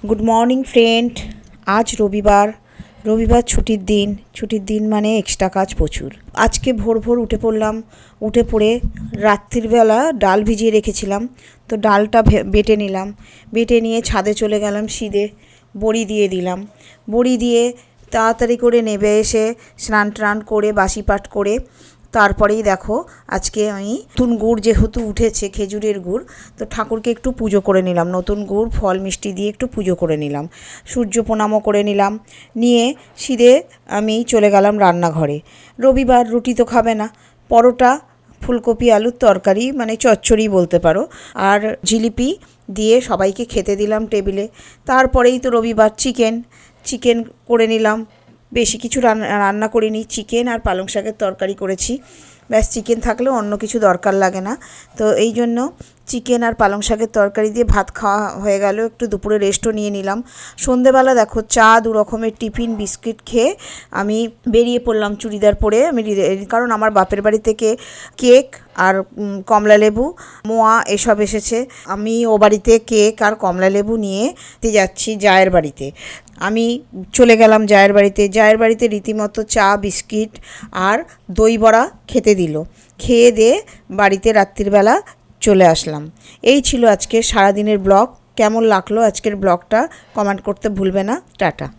Good morning friend. আজ রবিবার ছুটির দিন মানে এক্সট্রা কাজ প্রচুর। আজকে ভোর ভোর উঠে পড়লাম। উঠে পড়ে রাত্রিবেলা ডাল ভিজিয়ে রেখেছিলাম, তো ডালটা বেটে নিলাম। বেটে নিয়ে ছাদে চলে গেলাম, সিদে বড়ি দিয়ে দিলাম। বড়ি দিয়ে তাড়াতাড়ি করে নেবে এসে স্নান টান করে বাসি পাট করে তারপরেই দেখো আজকে আমি নতুন গুড় যেহেতু উঠেছে, খেজুরের গুড়, তো ঠাকুরকে একটু পুজো করে নিলাম। নতুন গুড় ফল মিষ্টি দিয়ে একটু পুজো করে নিলাম, সূর্য প্রণামও করে নিলাম। নিয়ে সিধে আমি চলে গেলাম রান্নাঘরে। রবিবার রুটি তো খাবে না, পরোটা ফুলকপি আলুর তরকারি মানে চচ্চড়ি বলতে পারো, আর জিলিপি দিয়ে সবাইকে খেতে দিলাম টেবিলে। তারপরেই তো রবিবার চিকেন করে নিলাম। বেশি কিছু রান্না করিনি, চিকেন আর পালং শাকের তরকারি করেছি। ব্যাস, চিকেন থাকলে অন্য কিছু দরকার লাগে না। তো এই জন্য চিকেন আর পালং শাকের তরকারি দিয়ে ভাত খাওয়া হয়ে গেল। একটু দুপুরে রেস্টও নিয়ে নিলাম। সন্ধেবেলা দেখো চা, 2 রকমের টিফিন, বিস্কিট খেয়ে আমি বেরিয়ে পড়লাম চুড়িদার পরে। কারণ আমার বাপের বাড়ি থেকে কেক আর কমলা লেবু, মোয়া এসব এসেছে। আমি ও বাড়িতে কেক আর কমলা লেবু নিয়ে যাচ্ছি জায়ের বাড়িতে। আমি চলে গেলাম জায়ের বাড়িতে রীতিমতো চা, বিস্কিট আর দই বড়া খেতে দিল। খেয়ে দিয়ে বাড়িতে রাত্রিবেলা চলে আসলাম। এই ছিল আজকের সারাদিনের ব্লগ। কেমন লাগলো আজকের ব্লগটা কমেন্ট করতে ভুলবে না। টাটা।